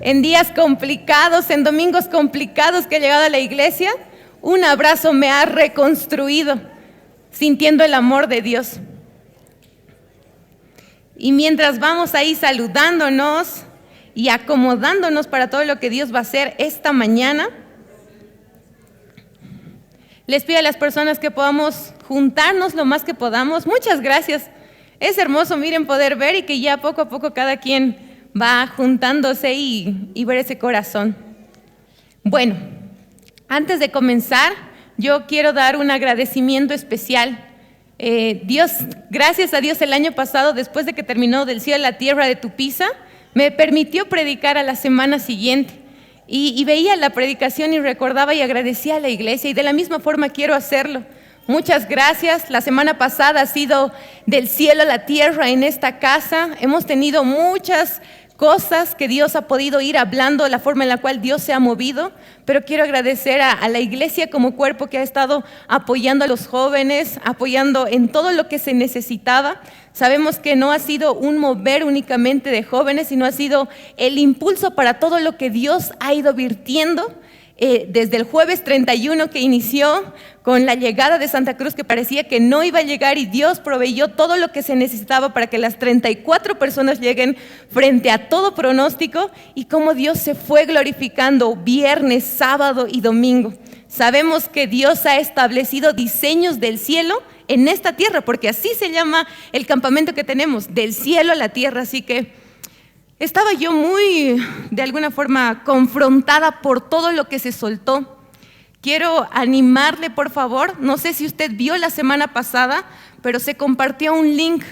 En días complicados, en domingos complicados que he llegado a la iglesia, un abrazo me ha reconstruido, sintiendo el amor de Dios. Y mientras vamos ahí saludándonos y acomodándonos para todo lo que Dios va a hacer esta mañana, les pido a las personas que podamos juntarnos lo más que podamos. Muchas gracias. Es hermoso, miren, poder ver y que ya poco a poco cada quien va juntándose y ver ese corazón. Bueno, antes de comenzar, yo quiero dar un agradecimiento especial. Gracias a Dios, el año pasado, después de que terminó Del cielo a la tierra de Tupiza, me permitió predicar a la semana siguiente. Y veía la predicación y recordaba y agradecía a la iglesia, y de la misma forma quiero hacerlo. Muchas gracias. La semana pasada ha sido del cielo a la tierra en esta casa. Hemos tenido muchas cosas que Dios ha podido ir hablando, la forma en la cual Dios se ha movido, pero quiero agradecer a la iglesia como cuerpo que ha estado apoyando a los jóvenes, apoyando en todo lo que se necesitaba. Sabemos que no ha sido un mover únicamente de jóvenes, sino ha sido el impulso para todo lo que Dios ha ido virtiendo. Desde el jueves 31 que inició con la llegada de Santa Cruz, que parecía que no iba a llegar, y Dios proveyó todo lo que se necesitaba para que las 34 personas lleguen frente a todo pronóstico, y cómo Dios se fue glorificando viernes, sábado y domingo. Sabemos que Dios ha establecido diseños del cielo en esta tierra, porque así se llama el campamento que tenemos, del cielo a la tierra. Así que estaba yo muy, de alguna forma, confrontada por todo lo que se soltó. Quiero animarle, por favor. No sé si usted vio la semana pasada, pero se compartió un link.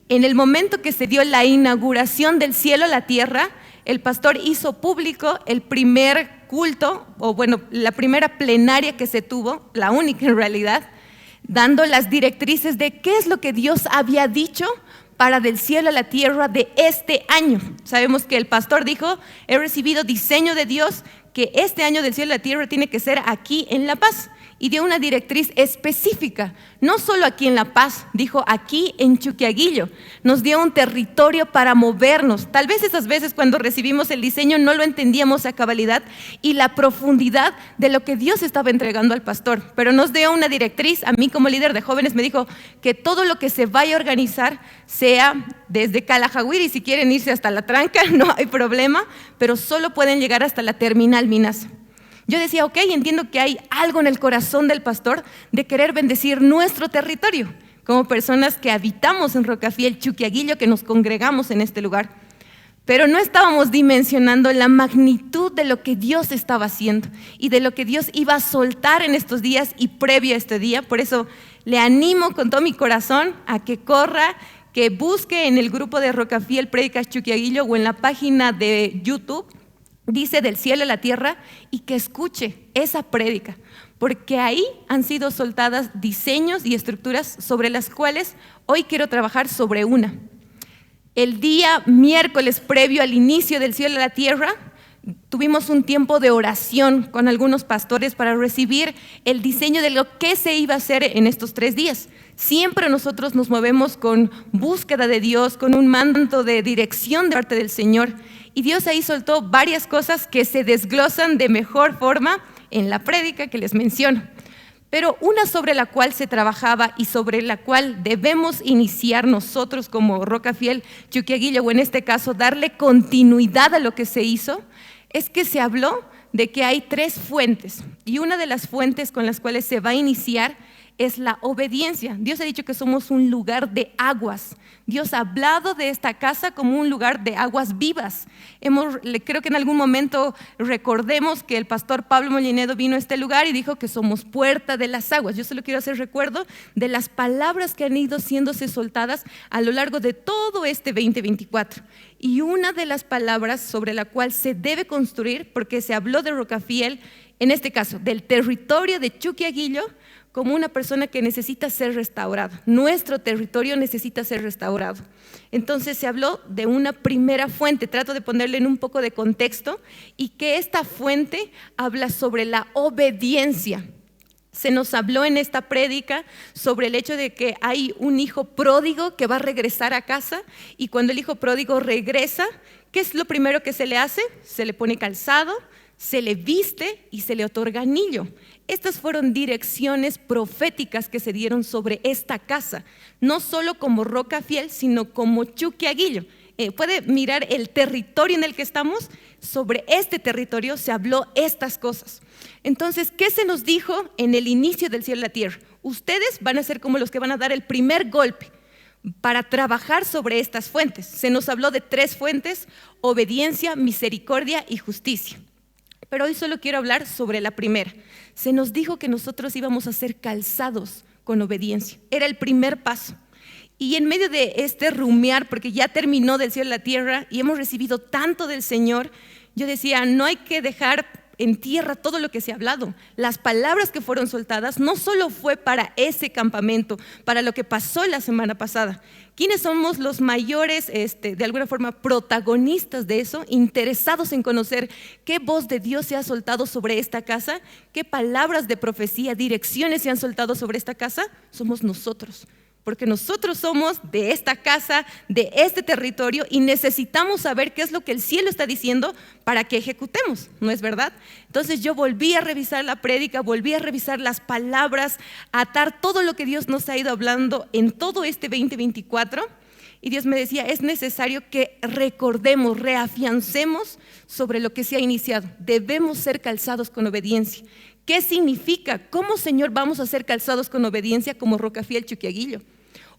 En el momento que se dio la inauguración del cielo a la tierra, el pastor hizo público el primer culto, o bueno, la primera plenaria que se tuvo, la única en realidad, dando las directrices de qué es lo que Dios había dicho para Del cielo a la tierra de este año. Sabemos que el pastor dijo: he recibido diseño de Dios que este año Del cielo a la tierra tiene que ser aquí en La Paz. Y dio una directriz específica, no solo aquí en La Paz, dijo aquí en Chuquiaguillo. Nos dio un territorio para movernos. Tal vez esas veces cuando recibimos el diseño no lo entendíamos a cabalidad y la profundidad de lo que Dios estaba entregando al pastor, pero nos dio una directriz. A mí como líder de jóvenes me dijo que todo lo que se vaya a organizar sea desde Calajagüiri, si quieren irse hasta La Tranca, no hay problema, pero solo pueden llegar hasta la terminal Minas. Yo decía, ok, entiendo que hay algo en el corazón del pastor de querer bendecir nuestro territorio, como personas que habitamos en Rocafiel, Chuquiaguillo, que nos congregamos en este lugar. Pero no estábamos dimensionando la magnitud de lo que Dios estaba haciendo y de lo que Dios iba a soltar en estos días y previo a este día. Por eso le animo con todo mi corazón a que corra, que busque en el grupo de Rocafiel Prédicas Chuquiaguillo o en la página de YouTube, dice Del cielo a la tierra, y que escuche esa prédica, porque ahí han sido soltadas diseños y estructuras sobre las cuales hoy quiero trabajar sobre una. El día miércoles previo al inicio Del cielo a la tierra, tuvimos un tiempo de oración con algunos pastores para recibir el diseño de lo que se iba a hacer en estos 3 días. Siempre nosotros nos movemos con búsqueda de Dios, con un manto de dirección de parte del Señor. Y Dios ahí soltó varias cosas que se desglosan de mejor forma en la prédica que les menciono. Pero una sobre la cual se trabajaba y sobre la cual debemos iniciar nosotros como Rocafiel Chuquiaguillo, o en este caso darle continuidad a lo que se hizo, es que se habló de que hay 3 fuentes. Y una de las fuentes con las cuales se va a iniciar es la obediencia. Dios ha dicho que somos un lugar de aguas. Dios ha hablado de esta casa como un lugar de aguas vivas. Creo que en algún momento recordemos que el pastor Pablo Molinedo vino a este lugar y dijo que somos puerta de las aguas. Yo solo quiero hacer recuerdo de las palabras que han ido siéndose soltadas a lo largo de todo este 2024. Y una de las palabras sobre la cual se debe construir, porque se habló de Rocafiel, en este caso del territorio de Chuquiaguillo, como una persona que necesita ser restaurado. Nuestro territorio necesita ser restaurado. Entonces se habló de una primera fuente, trato de ponerle en un poco de contexto, y que esta fuente habla sobre la obediencia. Se nos habló en esta prédica sobre el hecho de que hay un hijo pródigo que va a regresar a casa, y cuando el hijo pródigo regresa, ¿qué es lo primero que se le hace? Se le pone calzado, se le viste y se le otorga anillo. Estas fueron direcciones proféticas que se dieron sobre esta casa, no solo como roca fiel, sino como Chuquiaguillo. Puede mirar el territorio en el que estamos. Sobre este territorio se habló estas cosas. Entonces, ¿qué se nos dijo en el inicio del cielo y la tierra? Ustedes van a ser como los que van a dar el primer golpe para trabajar sobre estas fuentes. Se nos habló de 3 fuentes: obediencia, misericordia y justicia. Pero hoy solo quiero hablar sobre la primera. Se nos dijo que nosotros íbamos a ser calzados con obediencia. Era el primer paso. Y en medio de este rumiar, porque ya terminó del cielo y la tierra y hemos recibido tanto del Señor, yo decía, no hay que dejar en tierra todo lo que se ha hablado. Las palabras que fueron soltadas no solo fue para ese campamento, para lo que pasó la semana pasada. ¿Quiénes somos los mayores, de alguna forma, protagonistas de eso, interesados en conocer qué voz de Dios se ha soltado sobre esta casa? ¿Qué palabras de profecía, direcciones se han soltado sobre esta casa? Somos nosotros. Porque nosotros somos de esta casa, de este territorio, y necesitamos saber qué es lo que el cielo está diciendo para que ejecutemos, ¿no es verdad? Entonces yo volví a revisar la prédica, volví a revisar las palabras, a atar todo lo que Dios nos ha ido hablando en todo este 2024, y Dios me decía, es necesario que recordemos, reafiancemos sobre lo que se ha iniciado. Debemos ser calzados con obediencia. ¿Qué significa? ¿Cómo, Señor, vamos a ser calzados con obediencia como Rocafiel Chuquiaguillo?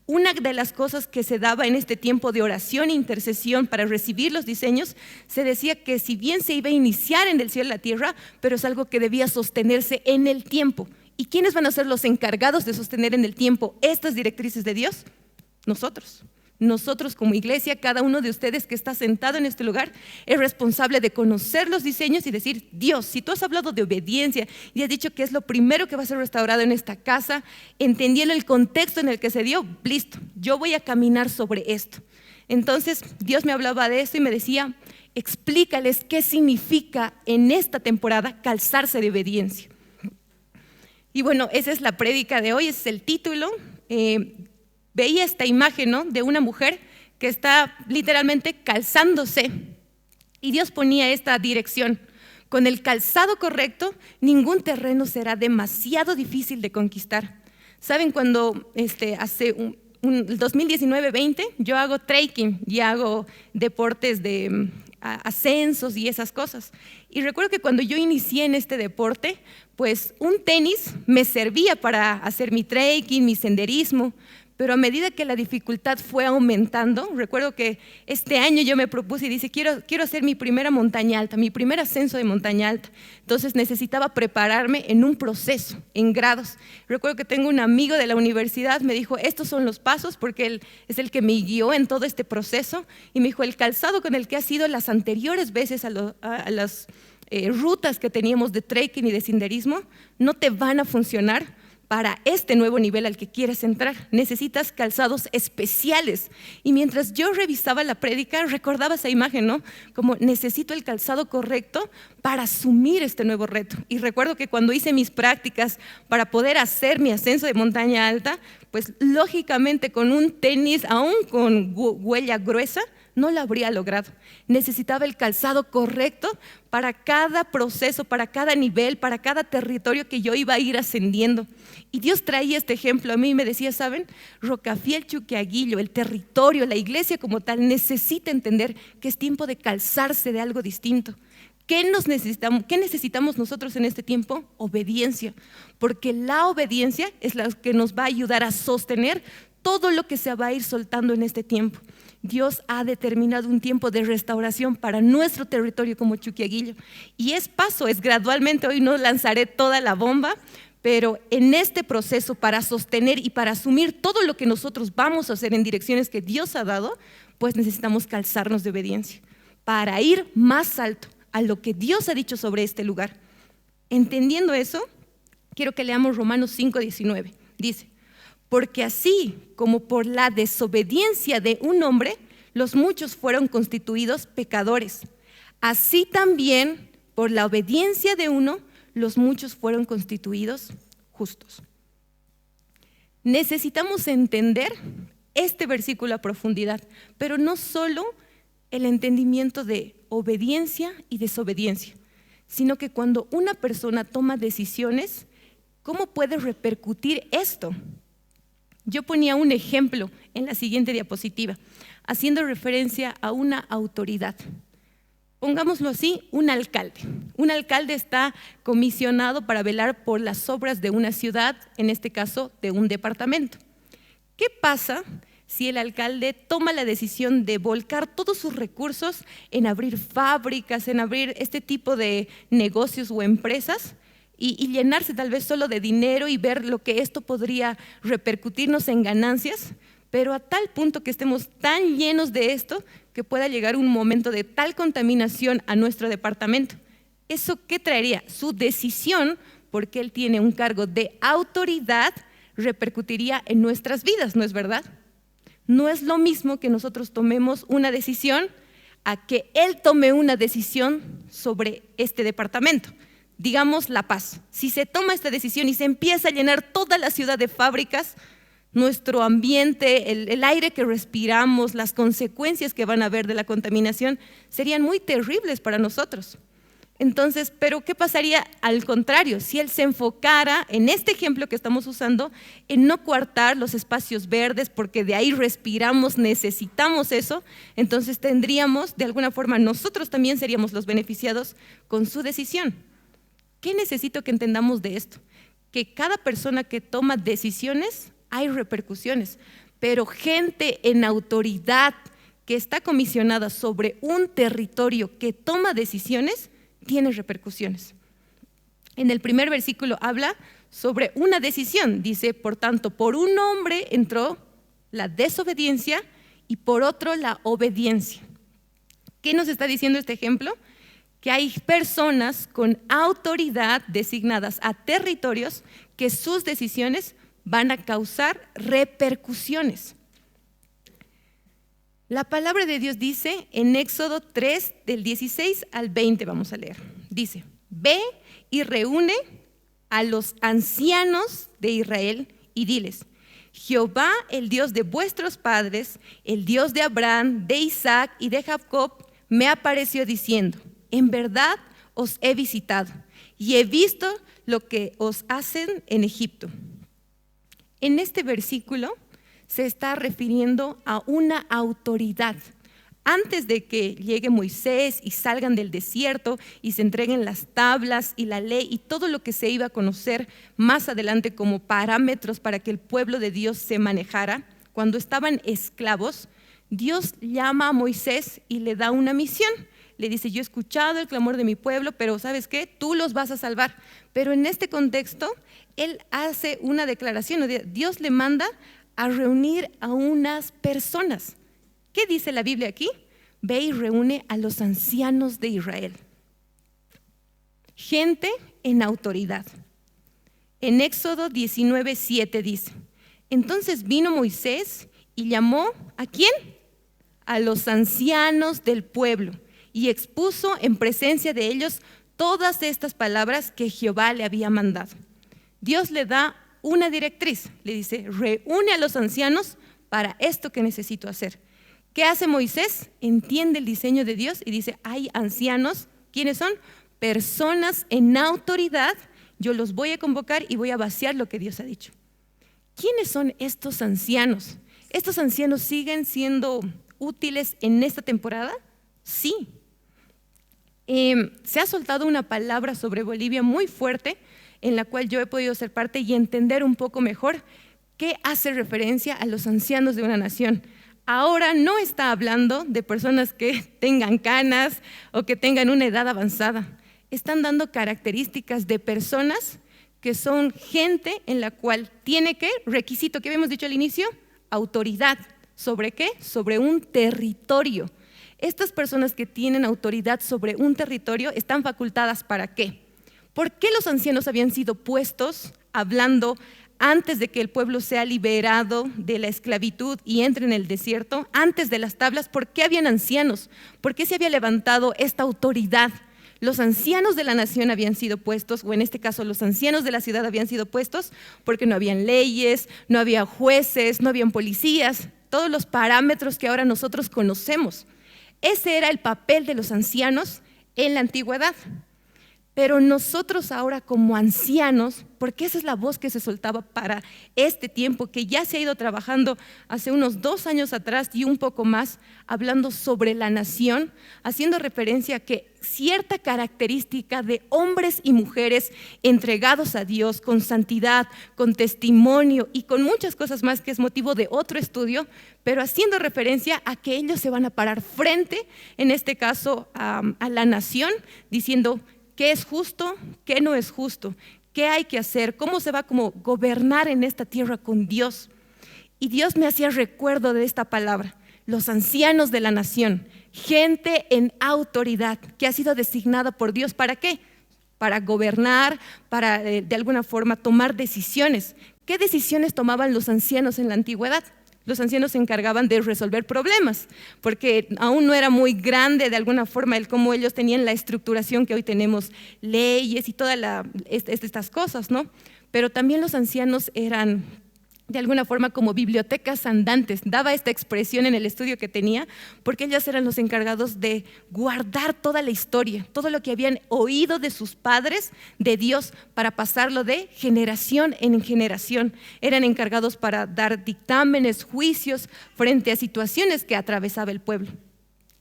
Una de las cosas que se daba en este tiempo de oración e intercesión para recibir los diseños, se decía que si bien se iba a iniciar en el cielo y la tierra, pero es algo que debía sostenerse en el tiempo. ¿Y quiénes van a ser los encargados de sostener en el tiempo estas directrices de Dios? Nosotros. Nosotros como iglesia, cada uno de ustedes que está sentado en este lugar es responsable de conocer los diseños y decir, Dios, si tú has hablado de obediencia y has dicho que es lo primero que va a ser restaurado en esta casa, entendiendo el contexto en el que se dio, listo, yo voy a caminar sobre esto. Entonces Dios me hablaba de esto y me decía, explícales qué significa en esta temporada calzarse de obediencia. Y bueno, esa es la prédica de hoy, ese es el título. Veía esta imagen, ¿no?, de una mujer que está literalmente calzándose, y Dios ponía esta dirección: con el calzado correcto, ningún terreno será demasiado difícil de conquistar. ¿Saben? Cuando hace el 2019-20 yo hago trekking y hago deportes de ascensos y esas cosas, y recuerdo que cuando yo inicié en este deporte, pues un tenis me servía para hacer mi trekking, mi senderismo. Pero a medida que la dificultad fue aumentando, recuerdo que este año yo me propuse y dije, quiero hacer mi primera montaña alta, mi primer ascenso de montaña alta. Entonces necesitaba prepararme en un proceso, en grados. Recuerdo que tengo un amigo de la universidad, me dijo, estos son los pasos, porque él es el que me guió en todo este proceso. Y me dijo, el calzado con el que has ido las anteriores veces a las rutas que teníamos de trekking y de senderismo, no te van a funcionar para este nuevo nivel al que quieres entrar. Necesitas calzados especiales. Y mientras yo revisaba la prédica, recordaba esa imagen, ¿no? Como necesito el calzado correcto para asumir este nuevo reto. Y recuerdo que cuando hice mis prácticas para poder hacer mi ascenso de montaña alta, pues lógicamente con un tenis, aún con huella gruesa, no lo habría logrado. Necesitaba el calzado correcto para cada proceso, para cada nivel, para cada territorio que yo iba a ir ascendiendo. Y Dios traía este ejemplo a mí y me decía, ¿saben? Rocafiel Chuquiaguillo, el territorio, la iglesia como tal, necesita entender que es tiempo de calzarse de algo distinto. ¿Qué necesitamos nosotros en este tiempo? Obediencia, porque la obediencia es la que nos va a ayudar a sostener todo lo que se va a ir soltando en este tiempo. Dios ha determinado un tiempo de restauración para nuestro territorio como Chuquiaguillo. Y es paso, es gradualmente. Hoy no lanzaré toda la bomba, pero en este proceso para sostener y para asumir todo lo que nosotros vamos a hacer en direcciones que Dios ha dado, pues necesitamos calzarnos de obediencia para ir más alto a lo que Dios ha dicho sobre este lugar. Entendiendo eso, quiero que leamos Romanos 5:19. Dice, porque así como por la desobediencia de un hombre, los muchos fueron constituidos pecadores, así también por la obediencia de uno, los muchos fueron constituidos justos. Necesitamos entender este versículo a profundidad, pero no solo el entendimiento de obediencia y desobediencia, sino que cuando una persona toma decisiones, ¿cómo puede repercutir esto? Yo ponía un ejemplo en la siguiente diapositiva, haciendo referencia a una autoridad. Pongámoslo así, un alcalde. Un alcalde está comisionado para velar por las obras de una ciudad, en este caso de un departamento. ¿Qué pasa si el alcalde toma la decisión de volcar todos sus recursos en abrir fábricas, en abrir este tipo de negocios o empresas y llenarse tal vez solo de dinero y ver lo que esto podría repercutirnos en ganancias, pero a tal punto que estemos tan llenos de esto que pueda llegar un momento de tal contaminación a nuestro departamento? ¿Eso qué traería? Su decisión, porque él tiene un cargo de autoridad, repercutiría en nuestras vidas, ¿no es verdad? No es lo mismo que nosotros tomemos una decisión a que él tome una decisión sobre este departamento. Digamos La Paz. Si se toma esta decisión y se empieza a llenar toda la ciudad de fábricas, nuestro ambiente, el aire que respiramos, las consecuencias que van a haber de la contaminación serían muy terribles para nosotros. Entonces, ¿pero qué pasaría al contrario? Si él se enfocara en este ejemplo que estamos usando, en no coartar los espacios verdes, porque de ahí respiramos, necesitamos eso, entonces tendríamos, de alguna forma, nosotros también seríamos los beneficiados con su decisión. ¿Qué necesito que entendamos de esto? Que cada persona que toma decisiones, hay repercusiones, pero gente en autoridad que está comisionada sobre un territorio que toma decisiones, tiene repercusiones. En el primer versículo habla sobre una decisión, dice, por tanto, por un hombre entró la desobediencia y por otro la obediencia. ¿Qué nos está diciendo este ejemplo? Que hay personas con autoridad designadas a territorios que sus decisiones van a causar repercusiones. La palabra de Dios dice en Éxodo 3, del 16 al 20, vamos a leer. Dice, ve y reúne a los ancianos de Israel y diles, Jehová, el Dios de vuestros padres, el Dios de Abraham, de Isaac y de Jacob, me apareció diciendo, en verdad os he visitado y he visto lo que os hacen en Egipto. En este versículo se está refiriendo a una autoridad. Antes de que llegue Moisés y salgan del desierto y se entreguen las tablas y la ley y todo lo que se iba a conocer más adelante como parámetros para que el pueblo de Dios se manejara, cuando estaban esclavos, Dios llama a Moisés y le da una misión. Le dice, yo he escuchado el clamor de mi pueblo, pero ¿sabes qué? Tú los vas a salvar. Pero en este contexto, él hace una declaración. Dios le manda a reunir a unas personas. ¿Qué dice la Biblia aquí? Ve y reúne a los ancianos de Israel. Gente en autoridad. En Éxodo 19:7 dice, entonces vino Moisés y llamó ¿a quién? A los ancianos del pueblo y expuso en presencia de ellos todas estas palabras que Jehová le había mandado. Dios le da una directriz, le dice, reúne a los ancianos para esto que necesito hacer. ¿Qué hace Moisés? Entiende el diseño de Dios y dice, hay ancianos, ¿quiénes son? Personas en autoridad, yo los voy a convocar y voy a vaciar lo que Dios ha dicho. ¿Quiénes son estos ancianos? ¿Estos ancianos siguen siendo útiles en esta temporada? Sí. Se ha soltado una palabra sobre Bolivia muy fuerte, en la cual yo he podido ser parte y entender un poco mejor qué hace referencia a los ancianos de una nación. Ahora no está hablando de personas que tengan canas o que tengan una edad avanzada. Están dando características de personas que son gente en la cual tiene que, requisito que habíamos dicho al inicio, autoridad. ¿Sobre qué? Sobre un territorio. Estas personas que tienen autoridad sobre un territorio están facultadas ¿para qué? ¿Por qué los ancianos habían sido puestos hablando antes de que el pueblo sea liberado de la esclavitud y entre en el desierto? Antes de las tablas, ¿por qué habían ancianos? ¿Por qué se había levantado esta autoridad? Los ancianos de la nación habían sido puestos, o en este caso los ancianos de la ciudad habían sido puestos porque no habían leyes, no había jueces, no habían policías, todos los parámetros que ahora nosotros conocemos. Ese era el papel de los ancianos en la antigüedad. Pero nosotros ahora como ancianos, porque esa es la voz que se soltaba para este tiempo, que ya se ha ido trabajando hace unos 2 años atrás y un poco más, hablando sobre la nación, haciendo referencia a que cierta característica de hombres y mujeres entregados a Dios, con santidad, con testimonio y con muchas cosas más, que es motivo de otro estudio, pero haciendo referencia a que ellos se van a parar frente, en este caso, a la nación, diciendo qué es justo, qué no es justo, qué hay que hacer, cómo se va a gobernar en esta tierra con Dios. Y Dios me hacía recuerdo de esta palabra, los ancianos de la nación, gente en autoridad que ha sido designada por Dios. ¿Para qué? Para gobernar, para de alguna forma tomar decisiones. ¿Qué decisiones tomaban los ancianos en la antigüedad? Los ancianos se encargaban de resolver problemas, porque aún no era muy grande de alguna forma el cómo ellos tenían la estructuración que hoy tenemos, leyes y todas estas cosas, ¿no? Pero también los ancianos eran de alguna forma como bibliotecas andantes. Daba esta expresión en el estudio que tenía, porque ellos eran los encargados de guardar toda la historia, todo lo que habían oído de sus padres, de Dios, para pasarlo de generación en generación. Eran encargados para dar dictámenes, juicios frente a situaciones que atravesaba el pueblo.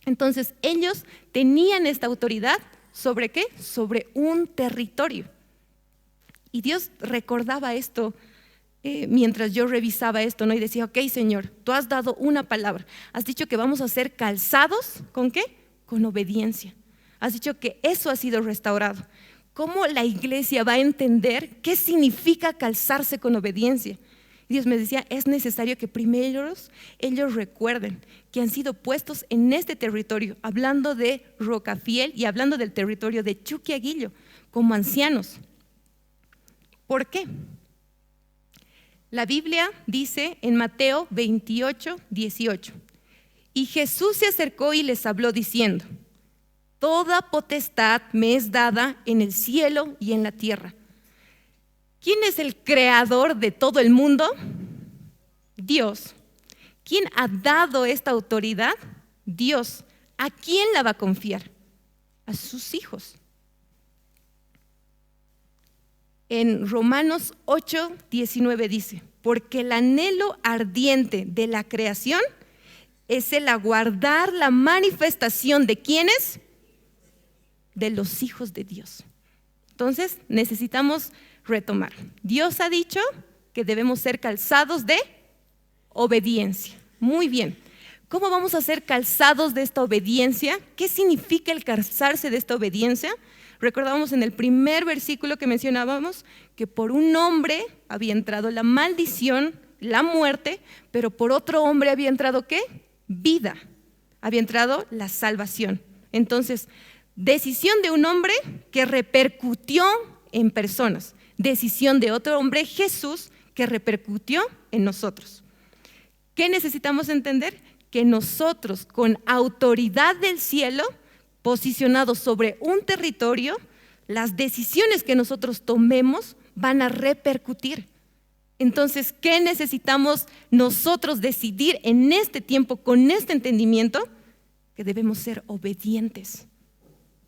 Entonces ellos tenían esta autoridad ¿sobre qué? Sobre un territorio. Y Dios recordaba esto mientras yo revisaba esto, ¿no? Y decía, ok, Señor, tú has dado una palabra, has dicho que vamos a ser calzados, ¿con qué? Con obediencia. Has dicho que eso ha sido restaurado. ¿Cómo la iglesia va a entender qué significa calzarse con obediencia? Y Dios me decía, es necesario que primero ellos recuerden que han sido puestos en este territorio, hablando de Rocafiel y hablando del territorio de Chuquiaguillo, como ancianos. ¿Por qué? La Biblia dice en Mateo 28, 18, y Jesús se acercó y les habló diciendo, toda potestad me es dada en el cielo y en la tierra. ¿Quién es el creador de todo el mundo? Dios. ¿Quién ha dado esta autoridad? Dios. ¿A quién la va a confiar? A sus hijos. En Romanos 8, 19 dice, porque el anhelo ardiente de la creación es el aguardar la manifestación de ¿quiénes? De los hijos de Dios. Entonces necesitamos retomar. Dios ha dicho que debemos ser calzados de obediencia. Muy bien. ¿Cómo vamos a ser calzados de esta obediencia? ¿Qué significa el calzarse de esta obediencia? Recordábamos en el primer versículo que mencionábamos que por un hombre había entrado la maldición, la muerte, pero por otro hombre había entrado ¿qué? Vida. Había entrado la salvación. Entonces, decisión de un hombre que repercutió en personas. Decisión de otro hombre, Jesús, que repercutió en nosotros. ¿Qué necesitamos entender? Que nosotros, con autoridad del cielo, posicionados sobre un territorio, las decisiones que nosotros tomemos van a repercutir. Entonces, ¿qué necesitamos nosotros decidir en este tiempo con este entendimiento? Que debemos ser obedientes.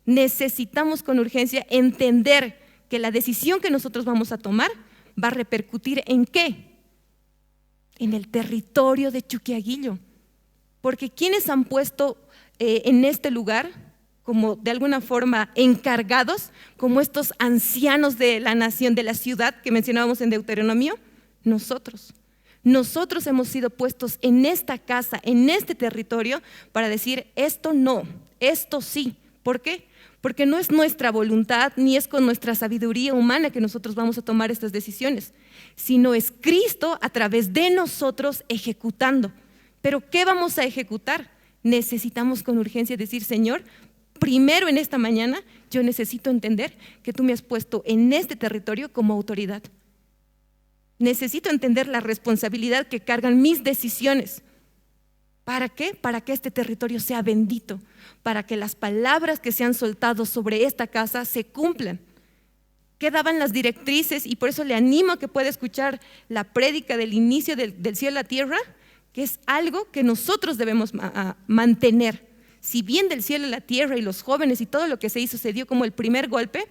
Necesitamos con urgencia entender que la decisión que nosotros vamos a tomar va a repercutir ¿en qué? En el territorio de Chuquiaguillo. Porque ¿quiénes han puesto en este lugar como de alguna forma encargados, como estos ancianos de la nación, de la ciudad que mencionábamos en Deuteronomio? Nosotros. Nosotros hemos sido puestos en esta casa, en este territorio, para decir esto no, esto sí. ¿Por qué? Porque no es nuestra voluntad, ni es con nuestra sabiduría humana que nosotros vamos a tomar estas decisiones, sino es Cristo a través de nosotros ejecutando. ¿Pero qué vamos a ejecutar? Necesitamos con urgencia decir, Señor, primero en esta mañana yo necesito entender que tú me has puesto en este territorio como autoridad. Necesito entender la responsabilidad que cargan mis decisiones. ¿Para qué? Para que este territorio sea bendito, para que las palabras que se han soltado sobre esta casa se cumplan. ¿Qué daban las directrices? Y por eso le animo a que pueda escuchar la prédica del inicio del cielo a la tierra, que es algo que nosotros debemos mantener. si bien del cielo a la tierra y los jóvenes y todo lo que se hizo se dio como el primer golpe,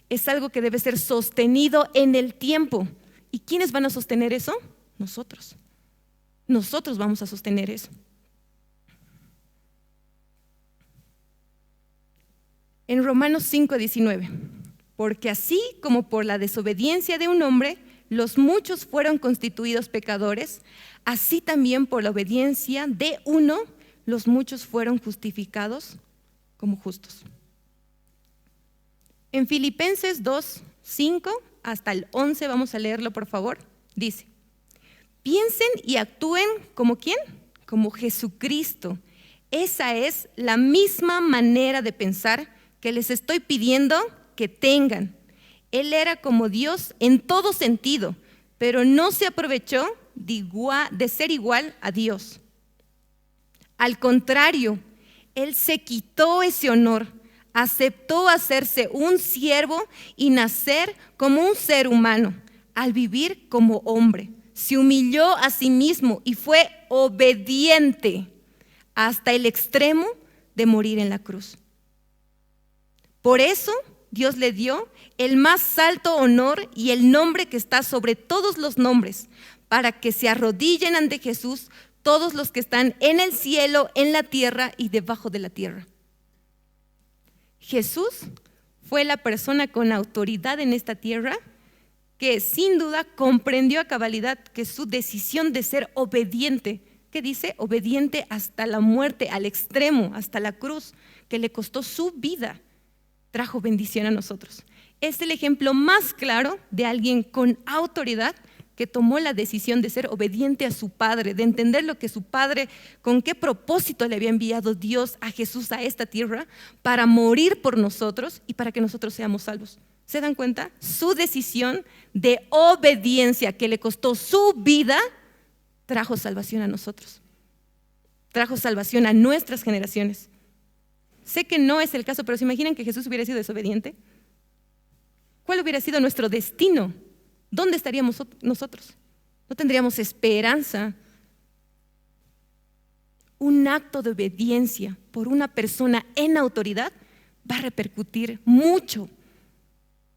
es algo que debe ser sostenido en el tiempo. ¿Y quiénes van a sostener eso? Nosotros. Nosotros vamos a sostener eso. En Romanos 5:19, porque así como por la desobediencia de un hombre, los muchos fueron constituidos pecadores, así también por la obediencia de uno, los muchos fueron justificados como justos. En Filipenses 2:5 hasta el 11, vamos a leerlo por favor, dice: piensen y actúen como ¿quién? Como Jesucristo. Esa es la misma manera de pensar que les estoy pidiendo que tengan. Él era como Dios en todo sentido, pero no se aprovechó de ser igual a Dios. Al contrario, Él se quitó ese honor, aceptó hacerse un siervo y nacer como un ser humano. Al vivir como hombre, se humilló a sí mismo y fue obediente hasta el extremo de morir en la cruz. Por eso Dios le dio el más alto honor y el nombre que está sobre todos los nombres, para que se arrodillen ante Jesús todos los que están en el cielo, en la tierra y debajo de la tierra. Jesús fue la persona con autoridad en esta tierra que sin duda comprendió a cabalidad que su decisión de ser obediente, ¿qué dice? Obediente hasta la muerte, al extremo, hasta la cruz, que le costó su vida, trajo bendición a nosotros. Es el ejemplo más claro de alguien con autoridad que tomó la decisión de ser obediente a su Padre, de entender lo que su Padre, con qué propósito le había enviado Dios a Jesús a esta tierra para morir por nosotros y para que nosotros seamos salvos. ¿Se dan cuenta? Su decisión de obediencia que le costó su vida trajo salvación a nosotros, trajo salvación a nuestras generaciones. Sé que no es el caso, pero ¿se imaginan que Jesús hubiera sido desobediente? ¿Cuál hubiera sido nuestro destino? ¿Dónde estaríamos nosotros? No tendríamos esperanza. Un acto de obediencia por una persona en autoridad va a repercutir mucho.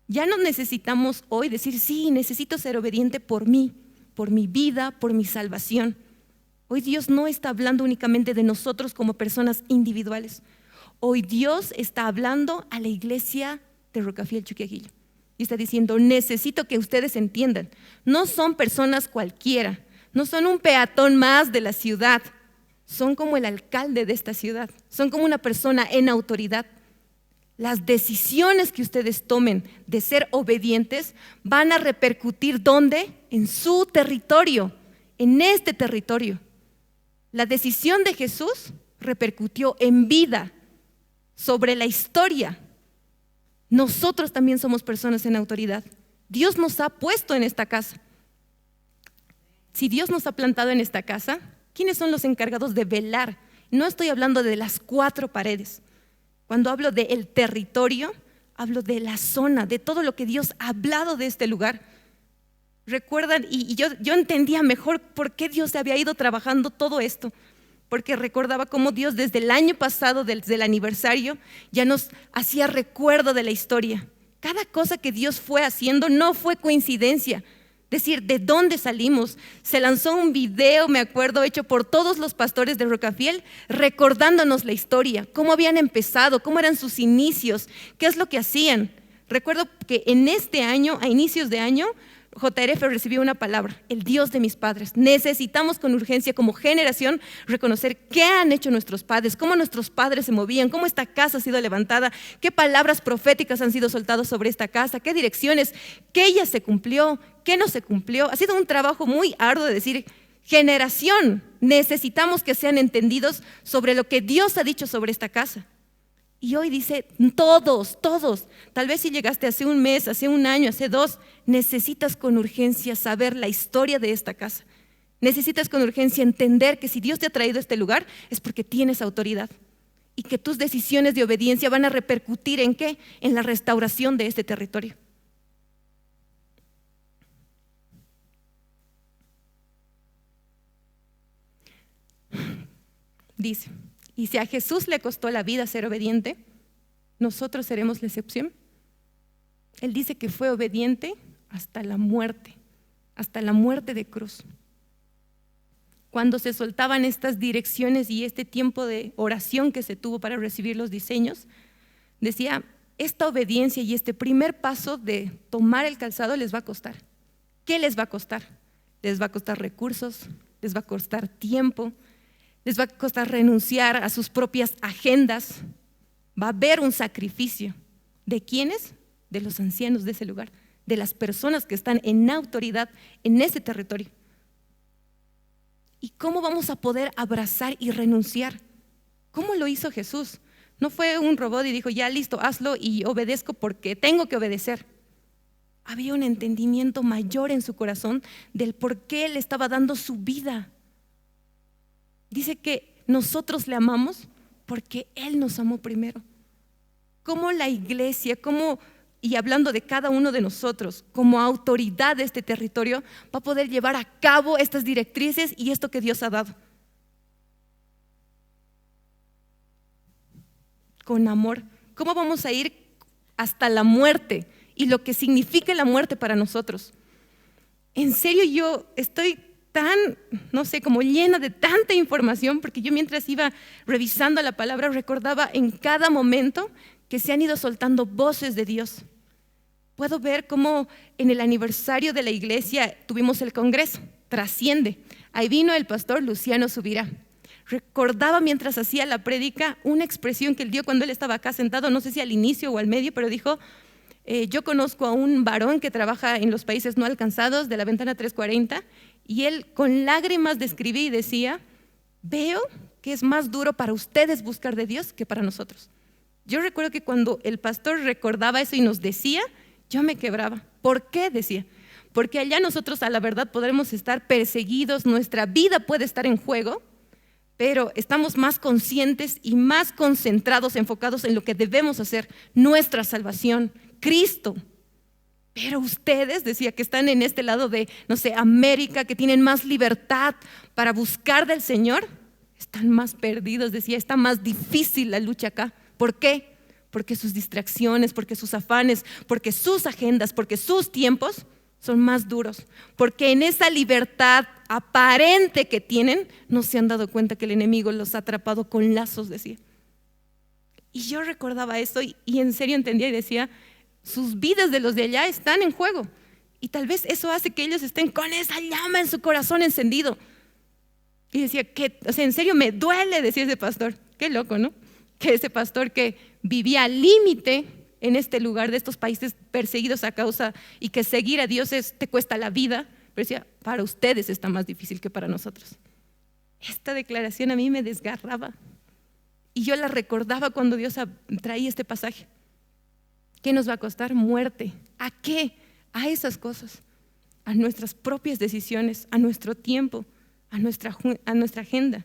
Ya no necesitamos hoy decir, sí, necesito ser obediente por mí, por mi vida, por mi salvación. Hoy Dios no está hablando únicamente de nosotros como personas individuales. Hoy Dios está hablando a la iglesia de Rocafiel, Chuquiaguillo. Y está diciendo, necesito que ustedes entiendan, no son personas cualquiera, no son un peatón más de la ciudad, son como el alcalde de esta ciudad, son como una persona en autoridad. Las decisiones que ustedes tomen de ser obedientes van a repercutir ¿dónde? En su territorio, en este territorio. La decisión de Jesús repercutió en vida, sobre la historia. Nosotros también somos personas en autoridad. Dios nos ha puesto en esta casa. Si Dios nos ha plantado en esta casa, ¿quiénes son los encargados de velar? No estoy hablando de las 4 paredes. Cuando hablo del territorio, hablo de la zona, de todo lo que Dios ha hablado de este lugar. Recuerdan, y yo entendía mejor por qué Dios había ido trabajando todo esto. Porque recordaba cómo Dios desde el año pasado, desde el aniversario, ya nos hacía recuerdo de la historia. Cada cosa que Dios fue haciendo no fue coincidencia. Es decir, ¿de dónde salimos? Se lanzó un video, me acuerdo, hecho por todos los pastores de Rocafiel, recordándonos la historia, cómo habían empezado, cómo eran sus inicios, qué es lo que hacían. Recuerdo que en este año, a inicios de año, JRF recibió una palabra, el Dios de mis padres. Necesitamos con urgencia como generación reconocer qué han hecho nuestros padres, cómo nuestros padres se movían, cómo esta casa ha sido levantada, qué palabras proféticas han sido soltadas sobre esta casa, qué direcciones, qué ella se cumplió, qué no se cumplió. Ha sido un trabajo muy arduo de decir, generación, necesitamos que sean entendidos sobre lo que Dios ha dicho sobre esta casa. Y hoy dice, todos, tal vez si llegaste hace un mes, hace un año, hace 2, necesitas con urgencia saber la historia de esta casa. Necesitas con urgencia entender que si Dios te ha traído a este lugar es porque tienes autoridad y que tus decisiones de obediencia van a repercutir ¿en qué? En la restauración de este territorio. Dice, Y si a Jesús le costó la vida ser obediente, ¿nosotros seremos la excepción? Él dice que fue obediente hasta la muerte de cruz. Cuando se soltaban estas direcciones y este tiempo de oración que se tuvo para recibir los diseños, decía, esta obediencia y este primer paso de tomar el calzado les va a costar. ¿Qué les va a costar? Les va a costar recursos, les va a costar tiempo, les va a costar renunciar a sus propias agendas. Va a haber un sacrificio. ¿De quiénes? De los ancianos de ese lugar, de las personas que están en autoridad en ese territorio. ¿Y cómo vamos a poder abrazar y renunciar? ¿Cómo lo hizo Jesús? No fue un robot y dijo, ya listo, hazlo y obedezco porque tengo que obedecer. Había un entendimiento mayor en su corazón del por qué Él estaba dando su vida. Dice que nosotros le amamos porque Él nos amó primero. ¿Cómo la iglesia, y hablando de cada uno de nosotros, como autoridad de este territorio, va a poder llevar a cabo estas directrices y esto que Dios ha dado? Con amor. ¿Cómo vamos a ir hasta la muerte y lo que significa la muerte para nosotros? En serio, yo estoy tan, no sé, como llena de tanta información, porque yo mientras iba revisando la palabra recordaba en cada momento que se han ido soltando voces de Dios. Puedo ver cómo en el aniversario de la iglesia tuvimos el congreso, trasciende. Ahí vino el pastor Luciano Subirá. Recordaba mientras hacía la prédica una expresión que él dio cuando él estaba acá sentado, no sé si al inicio o al medio, pero dijo, yo conozco a un varón que trabaja en los países no alcanzados de la ventana 340 y él con lágrimas describía y decía, veo que es más duro para ustedes buscar de Dios que para nosotros. Yo recuerdo que cuando el pastor recordaba eso y nos decía, yo me quebraba. ¿Por qué? Decía, porque allá nosotros a la verdad podremos estar perseguidos, nuestra vida puede estar en juego, pero estamos más conscientes y más concentrados, enfocados en lo que debemos hacer, nuestra salvación, Cristo. Pero ustedes, decía, que están en este lado de, no sé, América, que tienen más libertad para buscar del Señor, están más perdidos, decía, está más difícil la lucha acá. ¿Por qué? Porque sus distracciones, porque sus afanes, porque sus agendas, porque sus tiempos son más duros, porque en esa libertad aparente que tienen, no se han dado cuenta que el enemigo los ha atrapado con lazos, decía. Y yo recordaba eso y en serio entendía y decía, sus vidas de los de allá están en juego. Y tal vez eso hace que ellos estén con esa llama en su corazón encendido. Y decía, en serio me duele, decía ese pastor. Qué loco, ¿no? Que ese pastor que vivía al límite en este lugar de estos países perseguidos a causa y que seguir a Dios te cuesta la vida, pero decía, para ustedes está más difícil que para nosotros. Esta declaración a mí me desgarraba y yo la recordaba cuando Dios traía este pasaje. ¿Qué nos va a costar? Muerte. ¿A qué? A esas cosas, a nuestras propias decisiones, a nuestro tiempo, a nuestra agenda,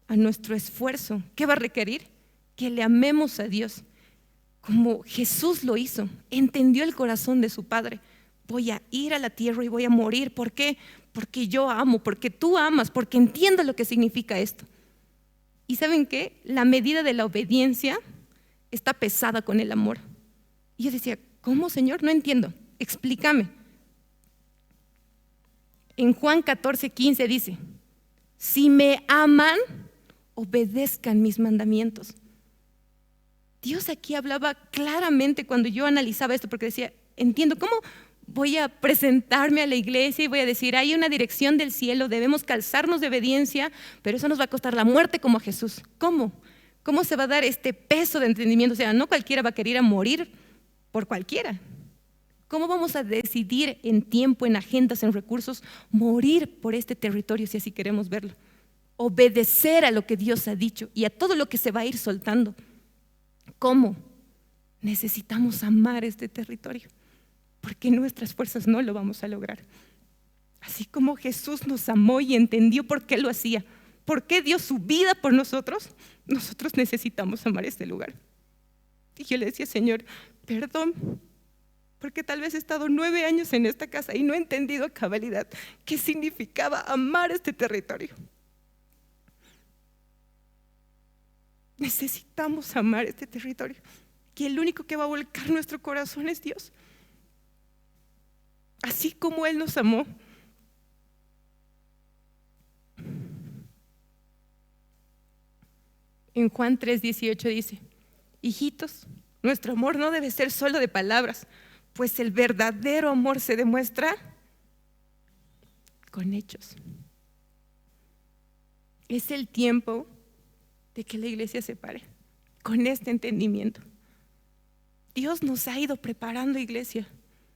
a nuestro esfuerzo. ¿Qué va a requerir? Que le amemos a Dios como Jesús lo hizo. Entendió el corazón de su Padre. Voy a ir a la tierra y voy a morir. ¿Por qué? Porque yo amo, porque tú amas, porque entiendo lo que significa esto. ¿Y saben qué? La medida de la obediencia está pesada con el amor. Y yo decía, ¿cómo, Señor? No entiendo. Explícame. En Juan 14:15 dice, si me aman, obedezcan mis mandamientos. Dios aquí hablaba claramente cuando yo analizaba esto, porque decía, entiendo, ¿cómo voy a presentarme a la iglesia y voy a decir, hay una dirección del cielo, debemos calzarnos de obediencia, pero eso nos va a costar la muerte como a Jesús? ¿Cómo? ¿Cómo se va a dar este peso de entendimiento? O sea, no cualquiera va a querer morir por cualquiera. ¿Cómo vamos a decidir en tiempo, en agendas, en recursos, morir por este territorio si así queremos verlo? Obedecer a lo que Dios ha dicho y a todo lo que se va a ir soltando. ¿Cómo? Necesitamos amar este territorio, porque nuestras fuerzas no lo vamos a lograr. Así como Jesús nos amó y entendió por qué lo hacía, por qué dio su vida por nosotros, nosotros necesitamos amar este lugar. Y yo le decía, Señor, perdón, porque tal vez he estado 9 años en esta casa y no he entendido a cabalidad qué significaba amar este territorio. Necesitamos amar este territorio. Y el único que va a volcar nuestro corazón es Dios. Así como Él nos amó. En Juan 3:18 dice: hijitos, nuestro amor no debe ser solo de palabras, pues el verdadero amor se demuestra con hechos. Es el tiempo de que la iglesia se pare con este entendimiento. Dios nos ha ido preparando, iglesia.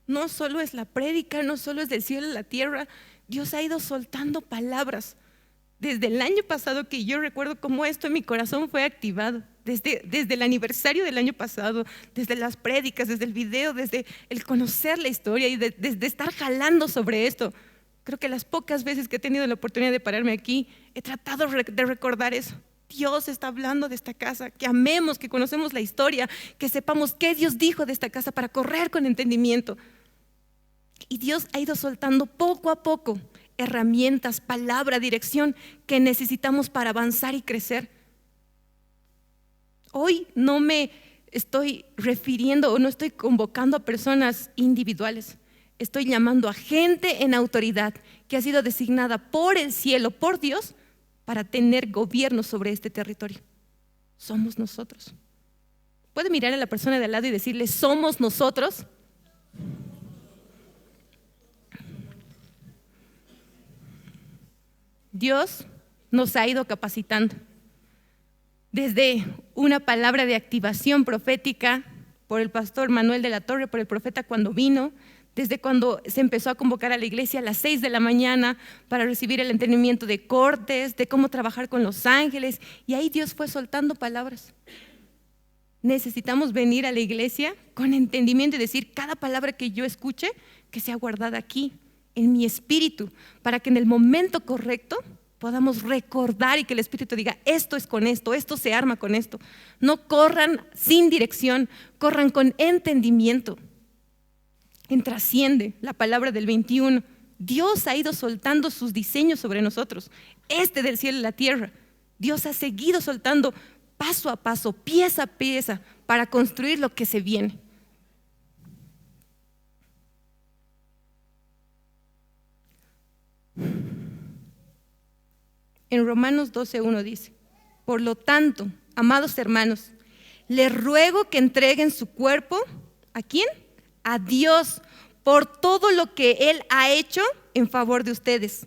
No solo es la prédica, no solo es del cielo a la tierra. Dios ha ido soltando palabras. Desde el año pasado, que yo recuerdo cómo esto en mi corazón fue activado, desde el aniversario del año pasado, desde las prédicas, desde el video, desde el conocer la historia y desde estar jalando sobre esto. Creo que las pocas veces que he tenido la oportunidad de pararme aquí, he tratado de recordar eso. Dios está hablando de esta casa, que amemos, que conocemos la historia, que sepamos qué Dios dijo de esta casa para correr con entendimiento. Y Dios ha ido soltando poco a poco herramientas, palabra, dirección que necesitamos para avanzar y crecer. Hoy no me estoy refiriendo o no estoy convocando a personas individuales. Estoy llamando a gente en autoridad que ha sido designada por el cielo, por Dios, para tener gobierno sobre este territorio. Somos nosotros. ¿Puede mirar a la persona de al lado y decirle: somos nosotros? Dios nos ha ido capacitando. Desde una palabra de activación profética por el pastor Manuel de la Torre, por el profeta cuando vino, desde cuando se empezó a convocar a la iglesia a las 6 de la mañana para recibir el entendimiento de cortes, de cómo trabajar con los ángeles, y ahí Dios fue soltando palabras. Necesitamos venir a la iglesia con entendimiento y decir: cada palabra que yo escuche, que sea guardada aquí, en mi espíritu, para que en el momento correcto podamos recordar y que el Espíritu diga: esto es con esto, esto se arma con esto. No corran sin dirección, corran con entendimiento. En Trasciende, la palabra del 21, Dios ha ido soltando sus diseños sobre nosotros, del cielo a la tierra. Dios ha seguido soltando paso a paso, pieza a pieza, para construir lo que se viene. En Romanos 12:1 dice: por lo tanto, amados hermanos, les ruego que entreguen su cuerpo, ¿a quién? A Dios, por todo lo que Él ha hecho en favor de ustedes,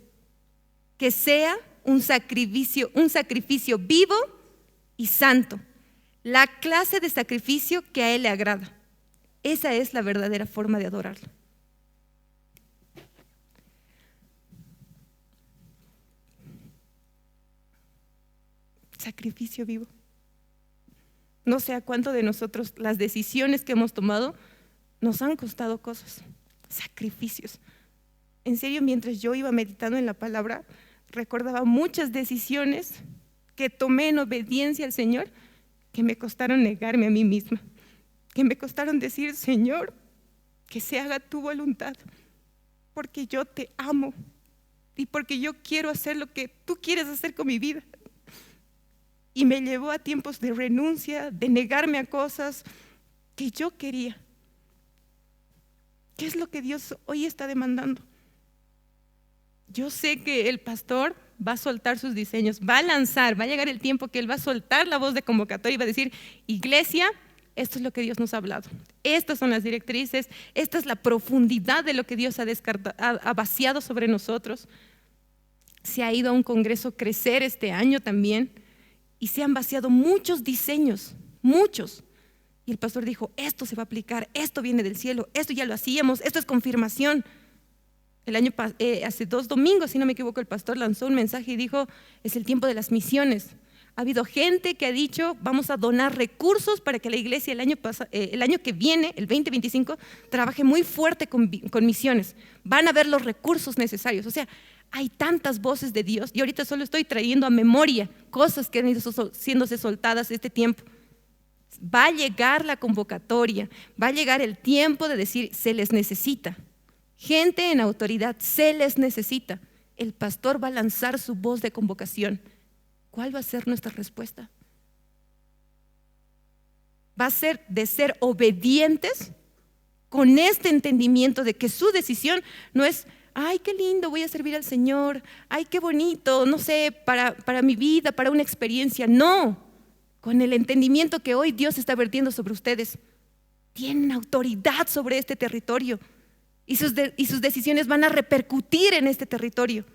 que sea un sacrificio vivo y santo, la clase de sacrificio que a Él le agrada. Esa es la verdadera forma de adorarlo. Sacrificio vivo. No sé a cuánto de nosotros las decisiones que hemos tomado nos han costado cosas, sacrificios. En serio, mientras yo iba meditando en la palabra, recordaba muchas decisiones que tomé en obediencia al Señor, que me costaron negarme a mí misma, que me costaron decir: Señor, que se haga tu voluntad, porque yo te amo y porque yo quiero hacer lo que tú quieres hacer con mi vida. Y me llevó a tiempos de renuncia, de negarme a cosas que yo quería. ¿Qué es lo que Dios hoy está demandando? Yo sé que el pastor va a soltar sus diseños, va a lanzar, va a llegar el tiempo que él va a soltar la voz de convocatoria y va a decir: iglesia, esto es lo que Dios nos ha hablado. Estas son las directrices, esta es la profundidad de lo que Dios ha vaciado sobre nosotros. Se ha ido a un congreso Crecer este año también, y se han vaciado muchos diseños, muchos. Y el pastor dijo: esto se va a aplicar, esto viene del cielo, esto ya lo hacíamos, esto es confirmación. Hace 2 domingos, si no me equivoco, el pastor lanzó un mensaje y dijo: es el tiempo de las misiones. Ha habido gente que ha dicho: vamos a donar recursos para que la iglesia el año que viene, el 2025, trabaje muy fuerte con misiones. Van a ver los recursos necesarios. O sea, hay tantas voces de Dios, y ahorita solo estoy trayendo a memoria cosas que han ido siéndose soltadas este tiempo. Va a llegar la convocatoria, va a llegar el tiempo de decir: se les necesita. Gente en autoridad, se les necesita. El pastor va a lanzar su voz de convocación. ¿Cuál va a ser nuestra respuesta? va a ser de ser obedientes con este entendimiento de que su decisión no es, ay, qué lindo, voy a servir al Señor, ay, qué bonito, no sé, para mi vida, para una experiencia. No, con el entendimiento que hoy Dios está vertiendo sobre ustedes. Tienen autoridad sobre este territorio y sus decisiones van a repercutir en este territorio.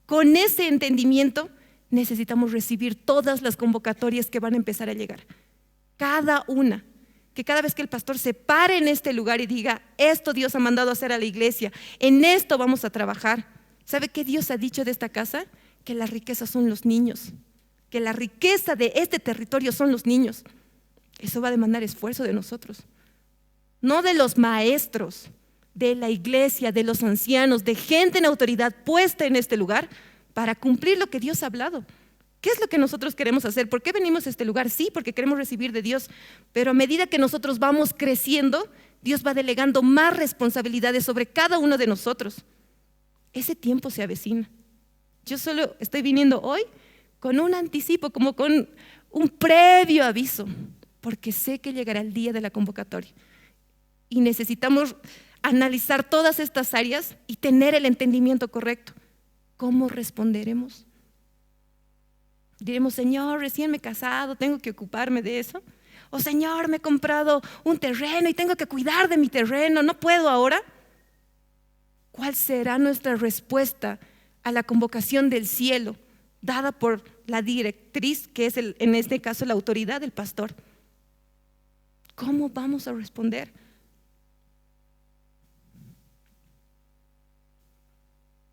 Con ese entendimiento necesitamos recibir todas las convocatorias que van a empezar a llegar. Cada una. Que cada vez que el pastor se pare en este lugar y diga, esto Dios ha mandado a hacer a la iglesia, en esto vamos a trabajar. ¿Sabe qué Dios ha dicho de esta casa? Que las riquezas son los niños, que la riqueza de este territorio son los niños. Eso va a demandar esfuerzo de nosotros, no de los maestros, de la iglesia, de los ancianos, de gente en autoridad puesta en este lugar para cumplir lo que Dios ha hablado. ¿Qué es lo que nosotros queremos hacer? ¿Por qué venimos a este lugar? Sí, porque queremos recibir de Dios, pero a medida que nosotros vamos creciendo, Dios va delegando más responsabilidades sobre cada uno de nosotros. Ese tiempo se avecina. Yo solo estoy viniendo hoy con un anticipo, como con un previo aviso, porque sé que llegará el día de la convocatoria. Y necesitamos analizar todas estas áreas y tener el entendimiento correcto. ¿Cómo responderemos? Diremos, Señor, recién me he casado, tengo que ocuparme de eso. O Señor, me he comprado un terreno y tengo que cuidar de mi terreno, ¿no puedo ahora? ¿Cuál será nuestra respuesta a la convocación del cielo dada por la directriz, que es en este caso la autoridad del pastor? ¿Cómo vamos a responder?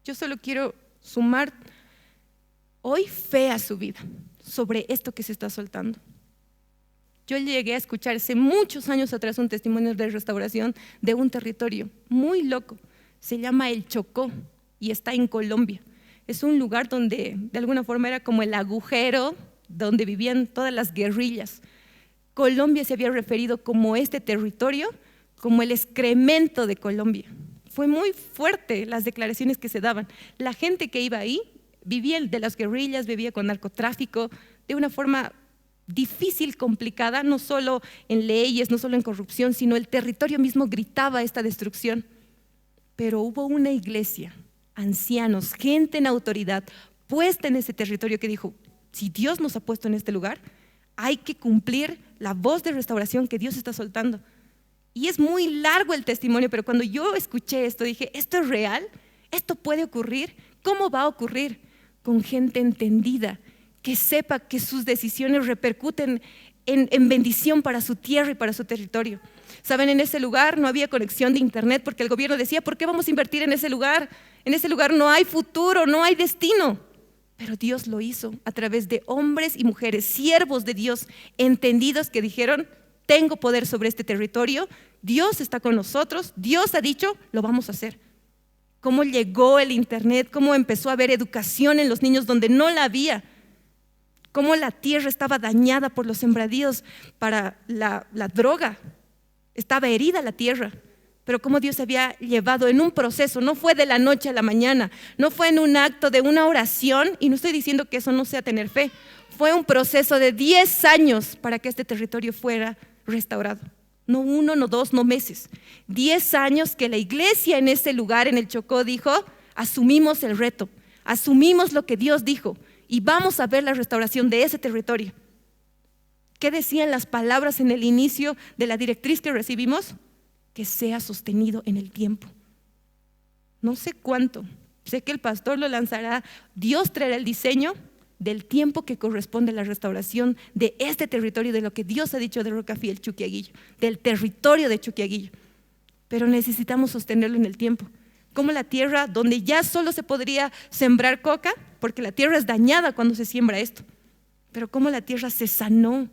Yo solo quiero sumar hoy fe a su vida sobre esto que se está soltando. Yo llegué a escuchar hace muchos años atrás un testimonio de restauración de un territorio muy loco. Se llama El Chocó y está en Colombia. Es un lugar donde de alguna forma era como el agujero donde vivían todas las guerrillas. Colombia se había referido como este territorio, como el excremento de Colombia. Fue muy fuerte las declaraciones que se daban. La gente que iba ahí vivía de las guerrillas, vivía con narcotráfico, de una forma difícil, complicada, no solo en leyes, no solo en corrupción, sino el territorio mismo gritaba esta destrucción. Pero hubo una iglesia, ancianos, gente en autoridad, puesta en ese territorio que dijo, si Dios nos ha puesto en este lugar, hay que cumplir la voz de restauración que Dios está soltando. Y es muy largo el testimonio, pero cuando yo escuché esto, dije, ¿esto es real? ¿Esto puede ocurrir? ¿Cómo va a ocurrir? Con gente entendida, que sepa que sus decisiones repercuten en bendición para su tierra y para su territorio. Saben, en ese lugar no había conexión de internet porque el gobierno decía, ¿por qué vamos a invertir en ese lugar? En ese lugar no hay futuro, no hay destino. Pero Dios lo hizo a través de hombres y mujeres, siervos de Dios, entendidos que dijeron, tengo poder sobre este territorio, Dios está con nosotros, Dios ha dicho, lo vamos a hacer. Cómo llegó el internet, cómo empezó a haber educación en los niños donde no la había, cómo la tierra estaba dañada por los sembradíos para la droga, estaba herida la tierra, pero cómo Dios había llevado en un proceso, no fue de la noche a la mañana, no fue en un acto de una oración, y no estoy diciendo que eso no sea tener fe, fue un proceso de 10 años para que este territorio fuera restaurado. No 1, no 2, no meses. 10 años que la iglesia en ese lugar, en el Chocó, dijo, asumimos el reto, asumimos lo que Dios dijo y vamos a ver la restauración de ese territorio. ¿Qué decían las palabras en el inicio de la directriz que recibimos? Que sea sostenido en el tiempo. No sé cuánto, sé que el pastor lo lanzará, Dios traerá el diseño del tiempo que corresponde a la restauración de este territorio, de lo que Dios ha dicho de Rocafiel, Chuquiaguillo, del territorio de Chuquiaguillo. Pero necesitamos sostenerlo en el tiempo. Como la tierra donde ya solo se podría sembrar coca, porque la tierra es dañada cuando se siembra esto, pero como la tierra se sanó.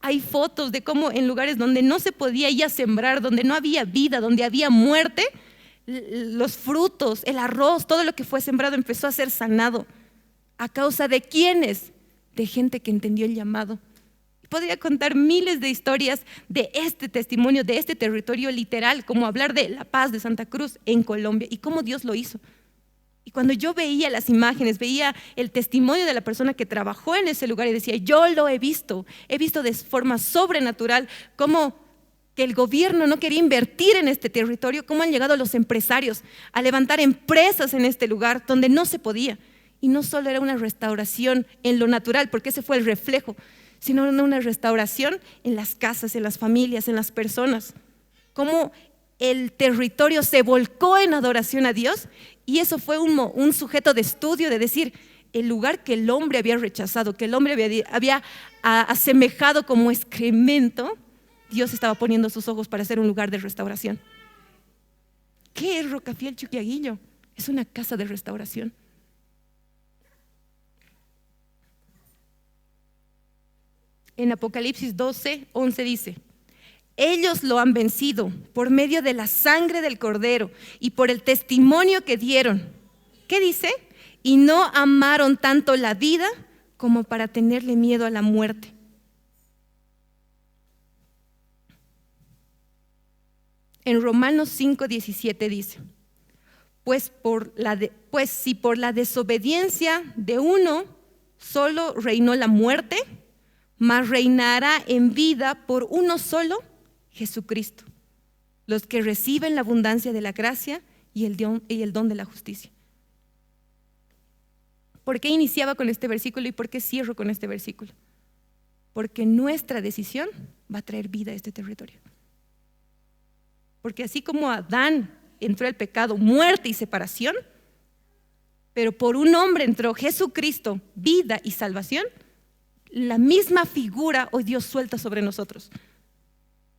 Hay fotos de cómo en lugares donde no se podía ya sembrar, donde no había vida, donde había muerte, los frutos, el arroz, todo lo que fue sembrado empezó a ser sanado. ¿A causa de quiénes? De gente que entendió el llamado. Podría contar miles de historias de este testimonio, de este territorio literal, como hablar de La Paz, de Santa Cruz en Colombia y cómo Dios lo hizo. Y cuando yo veía las imágenes, veía el testimonio de la persona que trabajó en ese lugar y decía, yo lo he visto de forma sobrenatural cómo que el gobierno no quería invertir en este territorio, cómo han llegado los empresarios a levantar empresas en este lugar donde no se podía. Y no solo era una restauración en lo natural, porque ese fue el reflejo, sino una restauración en las casas, en las familias, en las personas. Cómo el territorio se volcó en adoración a Dios, y eso fue un sujeto de estudio de decir, el lugar que el hombre había rechazado, que el hombre había asemejado como excremento, Dios estaba poniendo sus ojos para hacer un lugar de restauración. ¿Qué es Rocafiel Chuquiaguillo? Es una casa de restauración. En Apocalipsis 12:11 dice, ellos lo han vencido por medio de la sangre del Cordero y por el testimonio que dieron. ¿Qué dice? Y no amaron tanto la vida como para tenerle miedo a la muerte. En Romanos 5:17 dice, pues si por la desobediencia de uno solo reinó la muerte, mas reinará en vida por uno solo, Jesucristo, los que reciben la abundancia de la gracia y el don de la justicia. ¿Por qué iniciaba con este versículo y por qué cierro con este versículo? Porque nuestra decisión va a traer vida a este territorio. Porque así como Adán entró el pecado, muerte y separación, pero por un hombre entró Jesucristo, vida y salvación, la misma figura hoy Dios suelta sobre nosotros.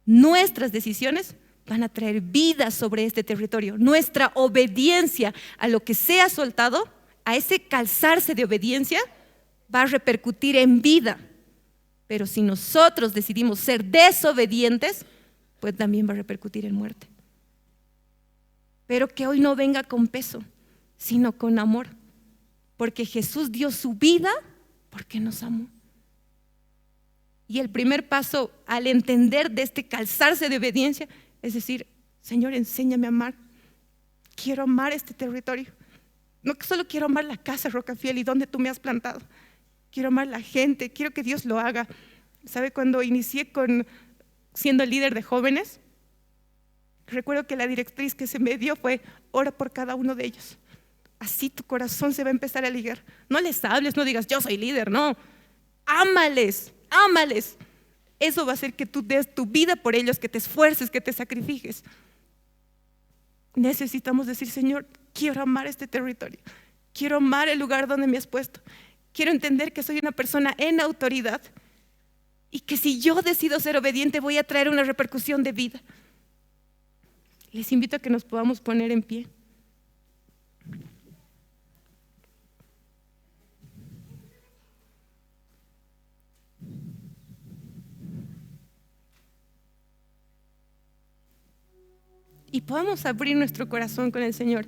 Nuestras decisiones van a traer vida sobre este territorio. Nuestra obediencia a lo que sea soltado, a ese calzarse de obediencia, va a repercutir en vida. Pero si nosotros decidimos ser desobedientes, pues también va a repercutir en muerte. Pero que hoy no venga con peso, sino con amor. Porque Jesús dio su vida porque nos amó. Y el primer paso al entender de este calzarse de obediencia es decir, Señor, enséñame a amar. Quiero amar este territorio. No solo quiero amar la casa Rocafiel y donde tú me has plantado. Quiero amar la gente, quiero que Dios lo haga. ¿Sabe? Cuando inicié siendo líder de jóvenes, recuerdo que la directriz que se me dio fue, ora por cada uno de ellos. Así tu corazón se va a empezar a ligar. No les hables, no digas, yo soy líder, no. Ámales. Eso va a hacer que tú des tu vida por ellos, que te esfuerces, que te sacrifiques. Necesitamos decir, Señor, quiero amar este territorio. Quiero amar el lugar donde me has puesto. Quiero entender que soy una persona en autoridad y que si yo decido ser obediente voy a traer una repercusión de vida. Les invito a que nos podamos poner en pie. Y podamos abrir nuestro corazón con el Señor.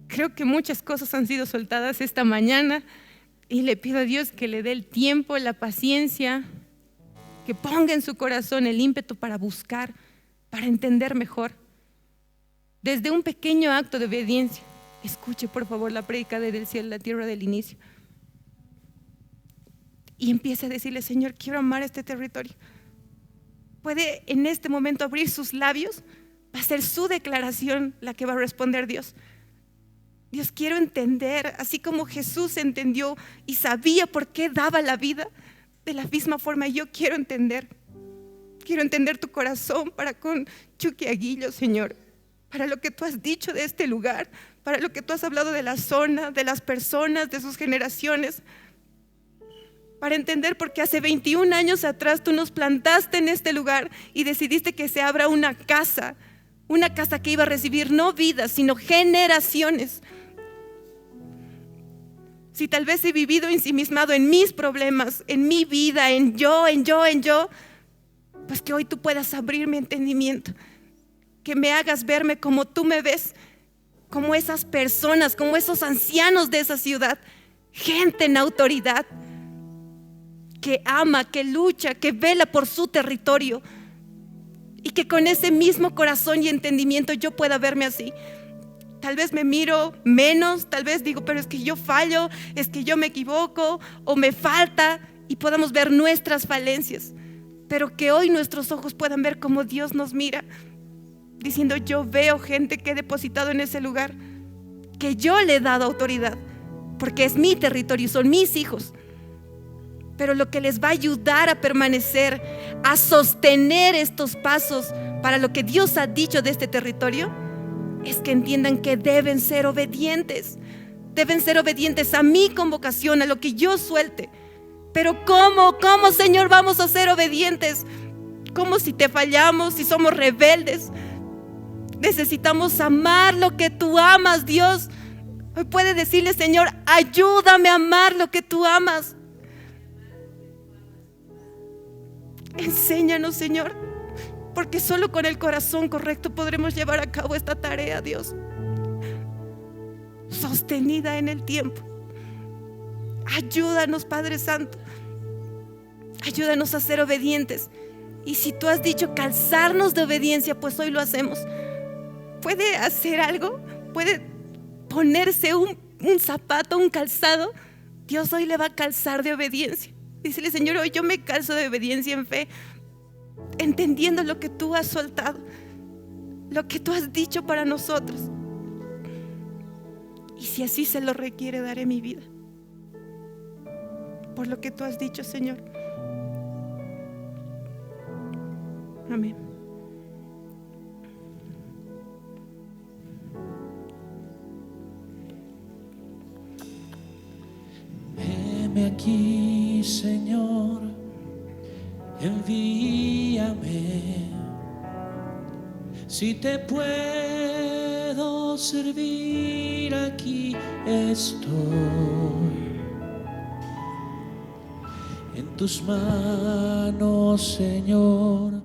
Creo que muchas cosas han sido soltadas esta mañana y le pido a Dios que le dé el tiempo, la paciencia, que ponga en su corazón el ímpetu para buscar, para entender mejor. Desde un pequeño acto de obediencia. Escuche por favor la prédica de Del cielo a la tierra del inicio. Y empiece a decirle, Señor, quiero amar este territorio. Puede en este momento abrir sus labios. Va a ser su declaración la que va a responder Dios. Dios, quiero entender, así como Jesús entendió y sabía por qué daba la vida, de la misma forma yo quiero entender. Quiero entender tu corazón para con Chuquiaguillo, Señor. Para lo que tú has dicho de este lugar, para lo que tú has hablado de la zona, de las personas, de sus generaciones. Para entender por qué hace 21 años atrás tú nos plantaste en este lugar y decidiste que se abra una casa que iba a recibir no vidas, sino generaciones. Si tal vez he vivido ensimismado en mis problemas, en mi vida, en yo, pues que hoy tú puedas abrir mi entendimiento, que me hagas verme como tú me ves, como esas personas, como esos ancianos de esa ciudad, gente en autoridad, que ama, que lucha, que vela por su territorio. Y que con ese mismo corazón y entendimiento yo pueda verme así. tal vez me miro menos, tal vez digo, pero es que yo fallo, es que yo me equivoco o me falta, y podamos ver nuestras falencias, pero que hoy nuestros ojos puedan ver cómo Dios nos mira, diciendo: yo veo gente que he depositado en ese lugar, que yo le he dado autoridad, porque es mi territorio, son mis hijos. Pero lo que les va a ayudar a permanecer, a sostener estos pasos para lo que Dios ha dicho de este territorio, es que entiendan que deben ser obedientes. Deben ser obedientes a mi convocación, a lo que yo suelte. Pero ¿cómo, Señor, vamos a ser obedientes? ¿Cómo si te fallamos, si somos rebeldes? Necesitamos amar lo que tú amas, Dios. Hoy puede decirle: Señor, ayúdame a amar lo que tú amas. Enséñanos, Señor, porque solo con el corazón correcto podremos llevar a cabo esta tarea, Dios, sostenida en el tiempo. Ayúdanos, Padre Santo. Ayúdanos a ser obedientes. Y si tú has dicho calzarnos de obediencia, pues hoy lo hacemos. ¿Puede hacer algo? ¿Puede ponerse un zapato, un calzado? Dios hoy le va a calzar de obediencia. Dícele: Señor, hoy yo me calzo de obediencia en fe, entendiendo lo que tú has soltado, lo que tú has dicho para nosotros. Y si así se lo requiere, daré mi vida por lo que tú has dicho, Señor. Amén. Heme aquí, Señor, envíame. Si te puedo servir, aquí estoy. En tus manos, Señor,